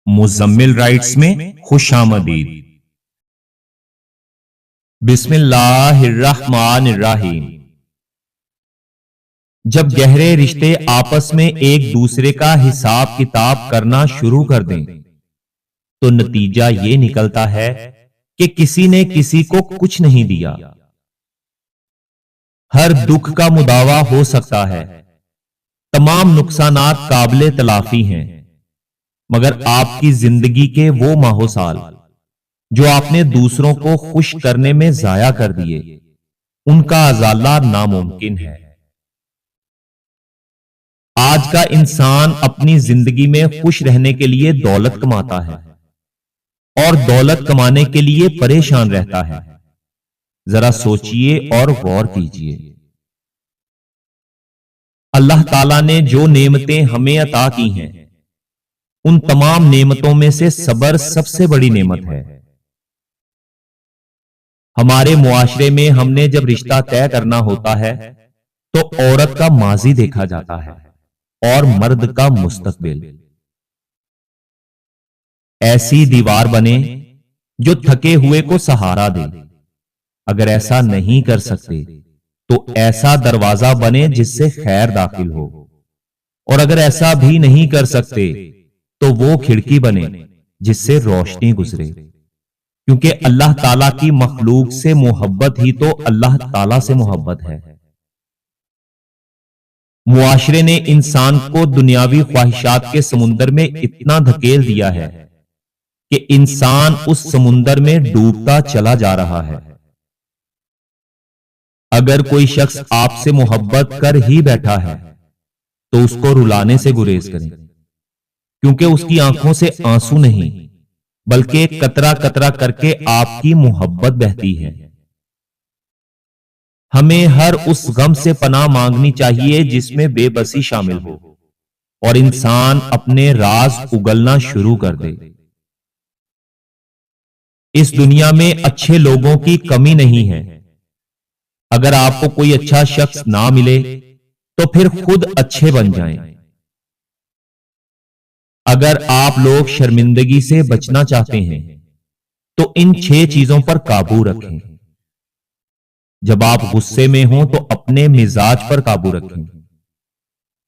Muzammil rights میں خوش آمدید۔ بسم اللہ الرحمن الرحیم۔ جب گہرے رشتے آپس میں ایک دوسرے کا حساب کتاب کرنا شروع کر دیں تو نتیجہ یہ نکلتا ہے کہ کسی نے کسی کو کچھ نہیں دیا۔ ہر دکھ کا مداوع ہو سکتا ہے، تمام نقصانات قابل تلافی ہیں، مگر آپ کی زندگی کے وہ ماہ و سال جو آپ نے دوسروں کو خوش کرنے میں ضائع کر دیے، ان کا ازالہ ناممکن ہے۔ آج کا انسان اپنی زندگی میں خوش رہنے کے لیے دولت کماتا ہے اور دولت کمانے کے لیے پریشان رہتا ہے۔ ذرا سوچئے اور غور کیجئے۔ اللہ تعالیٰ نے جو نعمتیں ہمیں عطا کی ہیں، ان تمام نعمتوں میں سے صبر سب سے بڑی نعمت ہے۔ ہمارے معاشرے میں ہم نے جب رشتہ طے کرنا ہوتا ہے تو عورت کا ماضی دیکھا جاتا ہے اور مرد کا مستقبل۔ ایسی دیوار بنے جو تھکے ہوئے کو سہارا دے۔ اگر ایسا نہیں کر سکتے تو ایسا دروازہ بنے جس سے خیر داخل ہو، اور اگر ایسا بھی نہیں کر سکتے تو وہ کھڑکی بنے جس سے روشنی گزرے، کیونکہ اللہ تعالیٰ کی مخلوق سے محبت ہی تو اللہ تعالیٰ سے محبت ہے۔ معاشرے نے انسان کو دنیاوی خواہشات کے سمندر میں اتنا دھکیل دیا ہے کہ انسان اس سمندر میں ڈوبتا چلا جا رہا ہے۔ اگر کوئی شخص آپ سے محبت کر ہی بیٹھا ہے تو اس کو رلانے سے گریز کریں، کیونکہ اس کی آنکھوں سے آنسو نہیں بلکہ قطرہ قطرہ کر کے آپ کی محبت بہتی ہے۔ ہمیں ہر اس غم سے پناہ مانگنی چاہیے جس میں بے بسی شامل ہو اور انسان اپنے راز اگلنا شروع کر دے۔ اس دنیا میں اچھے لوگوں کی کمی نہیں ہے۔ اگر آپ کو کوئی اچھا شخص نہ ملے تو پھر خود اچھے بن جائیں۔ اگر آپ لوگ شرمندگی سے بچنا چاہتے ہیں تو ان 6 چیزوں پر قابو رکھیں۔ جب آپ غصے میں ہوں تو اپنے مزاج پر قابو رکھیں۔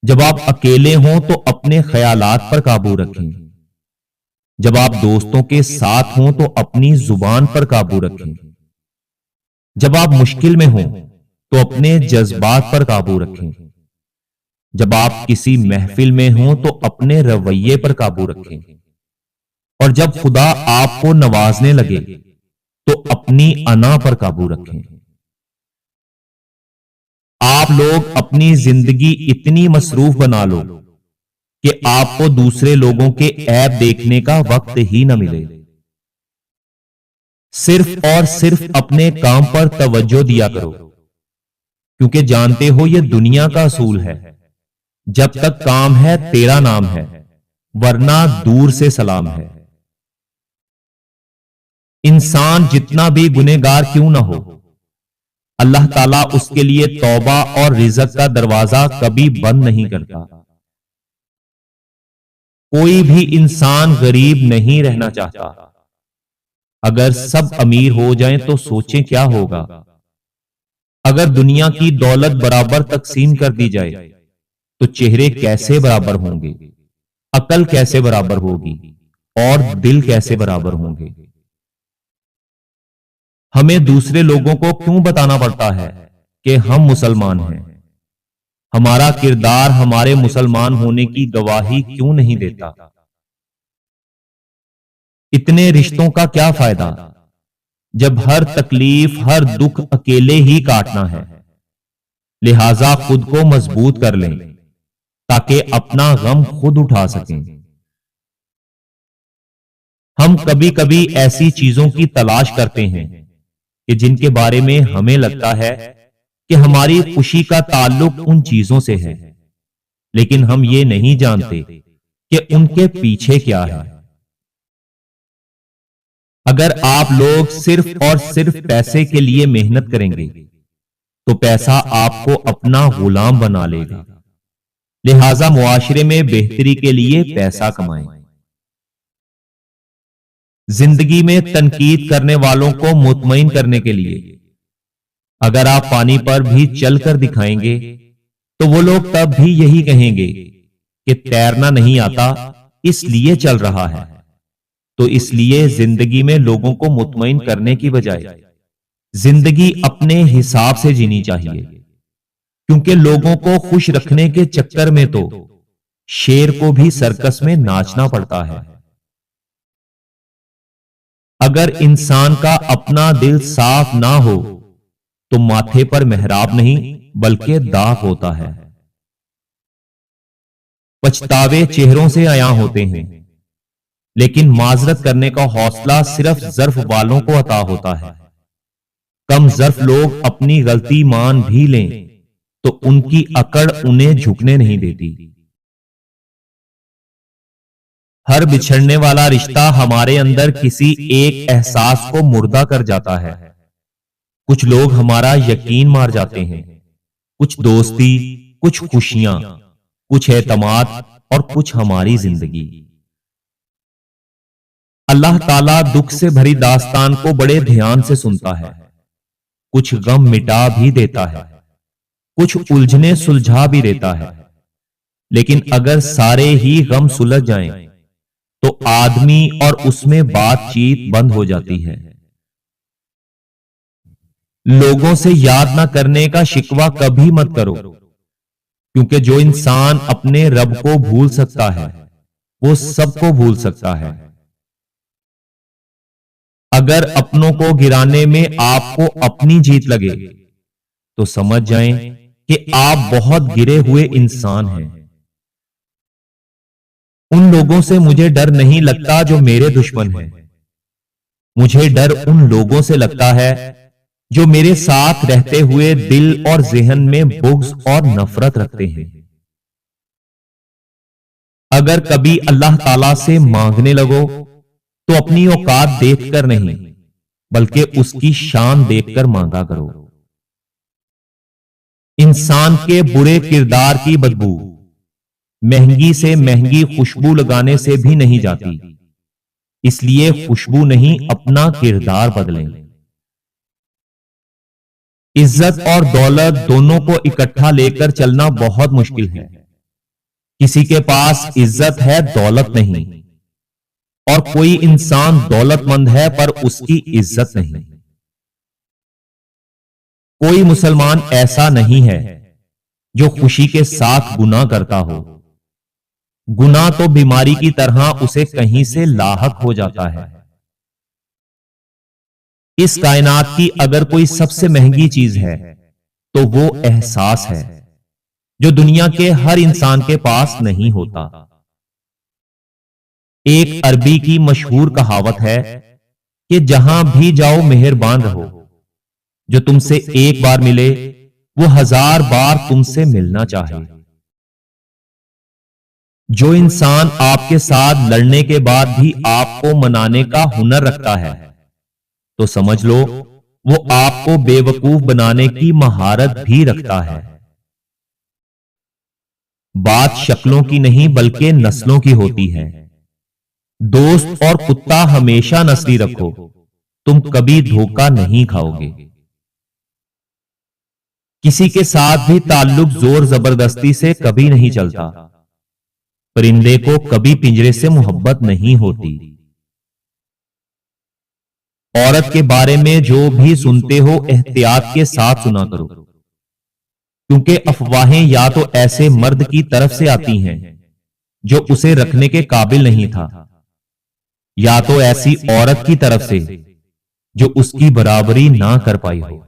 جب آپ اکیلے ہوں تو اپنے خیالات پر قابو رکھیں۔ جب آپ دوستوں کے ساتھ ہوں تو اپنی زبان پر قابو رکھیں۔ جب آپ مشکل میں ہوں تو اپنے جذبات پر قابو رکھیں۔ جب آپ کسی محفل میں ہوں تو اپنے رویے پر قابو رکھیں، اور جب خدا آپ کو نوازنے لگے تو اپنی انا پر قابو رکھیں۔ آپ لوگ اپنی زندگی اتنی مصروف بنا لو کہ آپ کو دوسرے لوگوں کے عیب دیکھنے کا وقت ہی نہ ملے۔ صرف اور صرف اپنے کام پر توجہ دیا کرو، کیونکہ جانتے ہو یہ دنیا کا اصول ہے، جب تک کام ہے تیرا نام ہے، ورنہ دور سے سلام ہے۔ انسان جتنا بھی گنہگار کیوں نہ ہو، اللہ تعالیٰ اس کے لیے توبہ اور رزق کا دروازہ کبھی بند نہیں کرتا۔ کوئی بھی انسان غریب نہیں رہنا چاہتا۔ اگر سب امیر ہو جائیں تو سوچیں کیا ہوگا۔ اگر دنیا کی دولت برابر تقسیم کر دی جائے تو چہرے کیسے برابر ہوں گے، عقل کیسے برابر ہوگی اور دل کیسے برابر ہوں گے۔ ہمیں دوسرے لوگوں کو کیوں بتانا پڑتا ہے کہ ہم مسلمان ہیں؟ ہمارا کردار ہمارے مسلمان ہونے کی گواہی کیوں نہیں دیتا؟ اتنے رشتوں کا کیا فائدہ جب ہر تکلیف ہر دکھ اکیلے ہی کاٹنا ہے؟ لہذا خود کو مضبوط کر لیں تاکہ اپنا غم خود اٹھا سکیں۔ ہم کبھی کبھی ایسی چیزوں کی تلاش کرتے ہیں کہ جن کے بارے میں ہمیں لگتا ہے کہ ہماری خوشی کا تعلق ان چیزوں سے ہے، لیکن ہم یہ نہیں جانتے کہ ان کے پیچھے کیا ہے۔ اگر آپ لوگ صرف اور صرف پیسے کے لیے محنت کریں گے تو پیسہ آپ کو اپنا غلام بنا لے گا۔ لہذا معاشرے میں بہتری کے لیے پیسہ کمائیں۔ زندگی میں تنقید کرنے والوں کو مطمئن کرنے کے لیے اگر آپ پانی پر بھی چل کر دکھائیں گے تو وہ لوگ تب بھی یہی کہیں گے کہ تیرنا نہیں آتا اس لیے چل رہا ہے۔ تو اس لیے زندگی میں لوگوں کو مطمئن کرنے کی بجائے زندگی اپنے حساب سے جینی چاہیے، کیونکہ لوگوں کو خوش رکھنے کے چکر میں تو شیر کو بھی سرکس میں ناچنا پڑتا ہے۔ اگر انسان کا اپنا دل صاف نہ ہو تو ماتھے پر محراب نہیں بلکہ داغ ہوتا ہے۔ پچھتاوے چہروں سے عیاں ہوتے ہیں، لیکن معذرت کرنے کا حوصلہ صرف ظرف والوں کو عطا ہوتا ہے۔ کم ظرف لوگ اپنی غلطی مان بھی لیں تو ان کی اکڑ انہیں جھکنے نہیں دیتی۔ ہر بچھڑنے والا رشتہ ہمارے اندر کسی ایک احساس کو مردہ کر جاتا ہے۔ کچھ لوگ ہمارا یقین مار جاتے ہیں، کچھ دوستی، کچھ خوشیاں، کچھ اعتماد اور کچھ ہماری زندگی۔ اللہ تعالیٰ دکھ سے بھری داستان کو بڑے دھیان سے سنتا ہے، کچھ غم مٹا بھی دیتا ہے، کچھ الجھنے سلجھا بھی دیتا ہے، لیکن اگر سارے ہی غم سلجھ جائیں تو آدمی اور اس میں بات چیت بند ہو جاتی ہے۔ لوگوں سے یاد نہ کرنے کا شکوہ کبھی مت کرو، کیونکہ جو انسان اپنے رب کو بھول سکتا ہے وہ سب کو بھول سکتا ہے۔ اگر اپنوں کو گرانے میں آپ کو اپنی جیت لگے تو سمجھ جائیں کہ آپ بہت گرے ہوئے انسان ہیں۔ ان لوگوں سے مجھے ڈر نہیں لگتا جو میرے دشمن ہیں، مجھے ڈر ان لوگوں سے لگتا ہے جو میرے ساتھ رہتے ہوئے دل اور ذہن میں بغض اور نفرت رکھتے ہیں۔ اگر کبھی اللہ تعالیٰ سے مانگنے لگو تو اپنی اوقات دیکھ کر نہیں بلکہ اس کی شان دیکھ کر مانگا کرو۔ انسان کے برے کردار کی بدبو مہنگی سے مہنگی خوشبو لگانے سے بھی نہیں جاتی، اس لیے خوشبو نہیں اپنا کردار بدلیں۔ عزت اور دولت دونوں کو اکٹھا لے کر چلنا بہت مشکل ہے۔ کسی کے پاس عزت ہے دولت نہیں، اور کوئی انسان دولت مند ہے پر اس کی عزت نہیں۔ کوئی مسلمان ایسا نہیں ہے جو خوشی کے ساتھ گناہ کرتا ہو۔ گناہ تو بیماری کی طرح اسے کہیں سے لاحق ہو جاتا ہے۔ اس کائنات کی اگر کوئی سب سے مہنگی چیز ہے تو وہ احساس ہے، جو دنیا کے ہر انسان کے پاس نہیں ہوتا۔ ایک عربی کی مشہور کہاوت ہے کہ جہاں بھی جاؤ مہربان رہو، جو تم سے ایک بار ملے وہ 1000 بار تم سے ملنا چاہے۔ جو انسان آپ کے ساتھ لڑنے کے بعد بھی آپ کو منانے کا ہنر رکھتا ہے تو سمجھ لو وہ آپ کو بے وقوف بنانے کی مہارت بھی رکھتا ہے۔ بات شکلوں کی نہیں بلکہ نسلوں کی ہوتی ہے۔ دوست اور کتا ہمیشہ نسلی رکھو، تم کبھی دھوکہ نہیں کھاؤ گے۔ کسی کے ساتھ بھی تعلق زور زبردستی سے کبھی نہیں چلتا۔ پرندے کو کبھی پنجرے سے محبت نہیں ہوتی۔ عورت کے بارے میں جو بھی سنتے ہو احتیاط کے ساتھ سنا کرو، کیونکہ افواہیں یا تو ایسے مرد کی طرف سے آتی ہیں جو اسے رکھنے کے قابل نہیں تھا، یا تو ایسی عورت کی طرف سے جو اس کی برابری نہ کر پائی ہو۔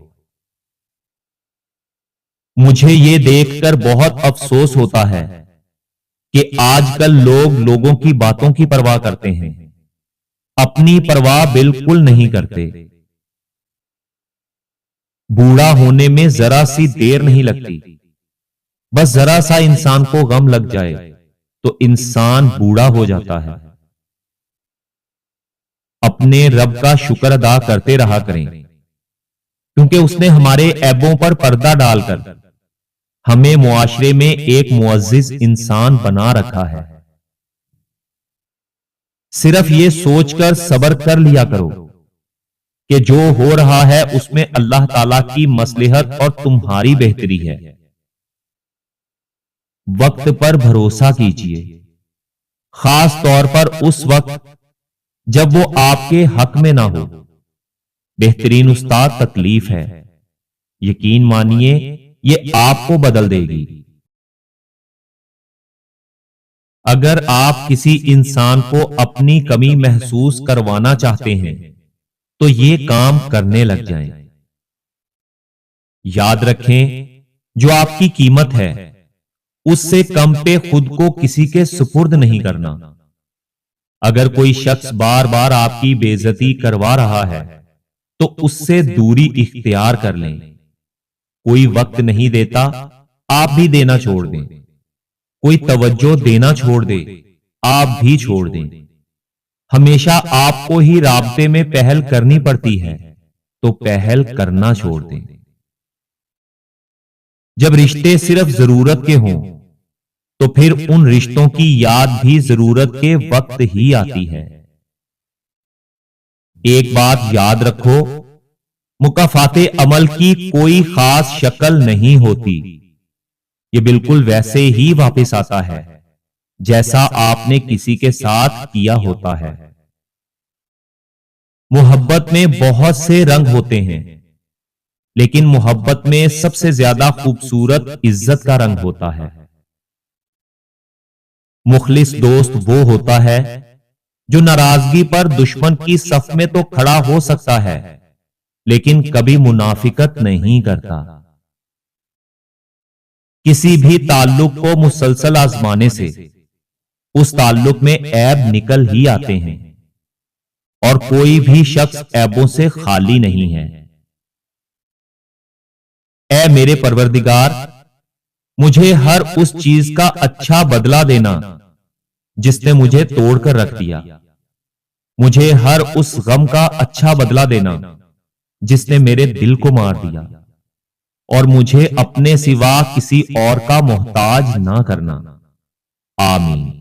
مجھے یہ دیکھ کر بہت افسوس ہوتا ہے کہ آج کل لوگ لوگوں کی باتوں کی پرواہ کرتے ہیں، اپنی پرواہ بالکل نہیں کرتے۔ بوڑھا ہونے میں ذرا سی دیر نہیں لگتی، بس ذرا سا انسان کو غم لگ جائے تو انسان بوڑھا ہو جاتا ہے۔ اپنے رب کا شکر ادا کرتے رہا کریں، کیونکہ اس نے ہمارے عیبوں پر پردہ ڈال کر ہمیں معاشرے میں ایک معزز انسان بنا رکھا ہے۔ صرف یہ سوچ کر صبر کر لیا کرو کہ جو ہو رہا ہے اس میں اللہ تعالی کی مصلحت اور تمہاری بہتری ہے۔ وقت پر بھروسہ کیجیے، خاص طور پر اس وقت جب وہ آپ کے حق میں نہ ہو۔ بہترین استاد تکلیف ہے، یقین مانیے یہ آپ کو بدل دے گی۔ اگر آپ کسی انسان کو اپنی کمی محسوس کروانا چاہتے ہیں تو یہ کام کرنے لگ جائیں۔ یاد رکھیں، جو آپ کی قیمت ہے اس سے کم پہ خود کو کسی کے سپرد نہیں کرنا۔ اگر کوئی شخص بار بار آپ کی بے عزتی کروا رہا ہے تو اس سے دوری اختیار کر لیں۔ کوئی وقت نہیں دیتا، آپ بھی دینا چھوڑ دیں۔ کوئی توجہ دینا چھوڑ دے، آپ بھی چھوڑ دیں۔ ہمیشہ آپ کو ہی رابطے میں پہل کرنی پڑتی ہے تو پہل کرنا چھوڑ دیں۔ جب رشتے صرف ضرورت کے ہوں تو پھر ان رشتوں کی یاد بھی ضرورت کے وقت ہی آتی ہے۔ ایک بات یاد رکھو، مکافات عمل کی کوئی خاص شکل نہیں ہوتی، یہ بالکل ویسے ہی واپس آتا ہے جیسا آپ نے کسی کے ساتھ کیا ہوتا ہے۔ محبت میں بہت سے رنگ ہوتے ہیں، لیکن محبت میں سب سے زیادہ خوبصورت عزت کا رنگ ہوتا ہے۔ مخلص دوست وہ ہوتا ہے جو ناراضگی پر دشمن کی صف میں تو کھڑا ہو سکتا ہے لیکن کبھی منافقت نہیں کرتا۔ کسی بھی تعلق کو مسلسل آزمانے سے اس تعلق میں عیب نکل ہی آتے ہیں، اور کوئی بھی شخص عیبوں سے خالی نہیں ہے۔ اے میرے پروردگار، مجھے ہر اس چیز کا اچھا بدلہ دینا جس نے مجھے توڑ کر رکھ دیا۔ مجھے ہر اس غم کا اچھا بدلہ دینا جس نے میرے دل کو مار دیا، اور مجھے اپنے سوا کسی اور کا محتاج نہ کرنا۔ آمین۔